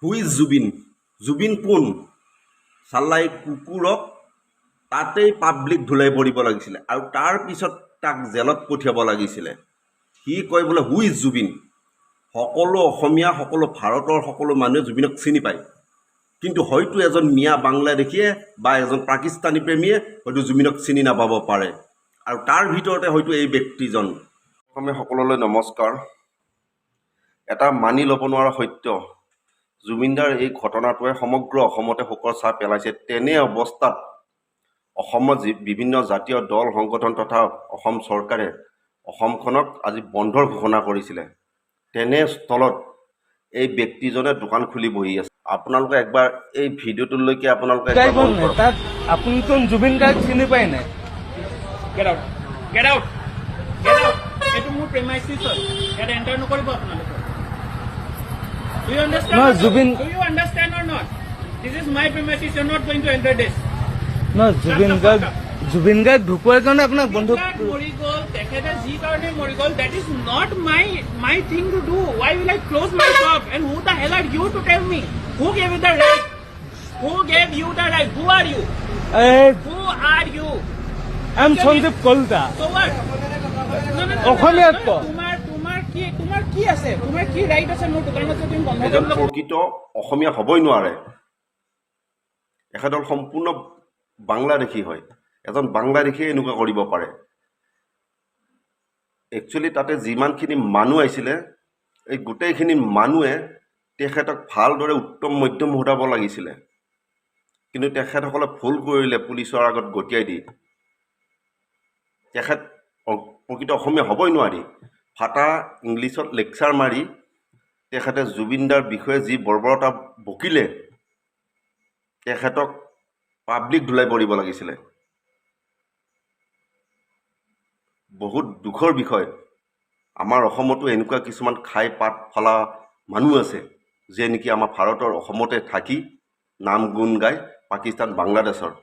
Who is Zubeen? Zubeen কোন? চাল্লাই কুকুৰক তাতেই পাব্লিক ধুলাই পৰিব লাগিছিলে আৰু তাৰপিছত তাক জেলত পঠিয়াব লাগিছিলে। সি কয় বোলে হু ইজ জুবিন। সকলো অসমীয়া, সকলো ভাৰতৰ সকলো মানুহে জুবিনক চিনি পায়, কিন্তু হয়তো এজন মিয়া বাংলাদেশীয়ে বা এজন পাকিস্তানী প্ৰেমীয়ে হয়তো জুবিনক চিনি নাপাব পাৰে, আৰু তাৰ ভিতৰতে হয়তো এই ব্যক্তিজন। প্ৰথমে সকলোলৈ নমস্কাৰ। এটা মানি ল'ব নোৱাৰা সত্য, জুবিনদাৰ এই ঘটনাটোৱে সমগ্ৰ অসমতে শোকৰ ছাঁ পেলাইছে। তেনে অৱস্থাত অসমত বিভিন্ন জাতীয় দল সংগঠন তথা অসম চৰকাৰে অসমখনক আজি বন্ধৰ ঘোষণা কৰিছিলে। তেনে স্থলত এই ব্যক্তিজনে দোকান খুলি বহি আছে। আপোনালোকে একবাৰ এই ভিডিঅ'টোলৈকে আপোনালোকে তাত আপুনিতো জুবিন গাৰ্গ চিনি পায় নাই? Get out. Get out. Get out. এইটো মোৰ প্ৰেমাইচিছ হয়। ইয়াত এণ্টাৰ নকৰিব আপোনালোকে। Do you understand? No, or not? Zubin. Do you understand or not? This is my premises. You're not going to enter this. Zubeen Garg ঢুকোৱাৰ কাৰণে আপোনাক বন্ধ মৰি গ'ল, তেখেতে যি কাৰণে মৰি গ'ল, that is not my thing to do. Why will I close my shop? And who the hell are you to tell me? Who gave you the right? Who gave you the right? Who are you? Who are you? I am Sanjeev Kalita. So what? অসমীয়াত ক। তোমাৰ কি আছে? তোমাৰ কি right আছে মোৰ দোকানত তুমি বন্ধ এজন কৰিব? প্ৰকৃত অসমীয়া হ'বই নোৱাৰে, এখেতৰ সম্পূৰ্ণ বাংলাদেশী হয়। এজন বাংলাদেশীয়ে এনেকুৱা কৰিব পাৰে। একচুৱেলি তাতে যিমানখিনি মানুহ আহিছিলে, এই গোটেইখিনি মানুহে তেখেতক ভালদৰে উত্তম মধ্যম সোধাব লাগিছিলে, কিন্তু তেখেতসকলে ভুল কৰিলে পুলিচৰ আগত গতিয়াই দি। তেখেত প্ৰকৃত অসমীয়া হ'বই নোৱাৰি, ফাটা ইংলিছত লেকচাৰ মাৰি তেখেতে জুবিনদাৰ বিষয়ে যি বৰ্বৰতা বকিলে, তেখেতক পাব্লিক ধুলাই পৰিব লাগিছিলে। বহুত দুখৰ বিষয়, আমাৰ অসমতো এনেকুৱা কিছুমান খাই পাত ফলা মানুহ আছে, যে নেকি আমাৰ ভাৰতৰ অসমতে থাকি নাম গুণ গায় পাকিস্তান বাংলাদেশৰ।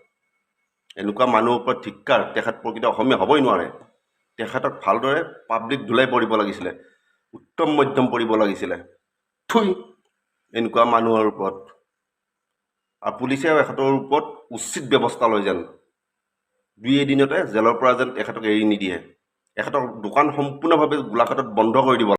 এনেকুৱা মানুহৰ ওপৰত ধিক্কাৰ। তেখেত প্ৰকৃত অসমীয়া হ'বই নোৱাৰে। তেখেতক ভালদৰে পাব্লিক ধুলাই পৰিব লাগিছিলে, উত্তম মধ্যম পৰিব লাগিছিলে। থুই এনেকুৱা মানুহৰ ওপৰত। আৰু পুলিচেও এখেতৰ ওপৰত উচিত ব্যৱস্থা লয় যেন, দুই এদিনতে জেলৰ পৰা যেন তেখেতক এৰি নিদিয়ে। এখেতৰ দোকান সম্পূৰ্ণভাৱে গোলাঘাটত বন্ধ কৰি দিব।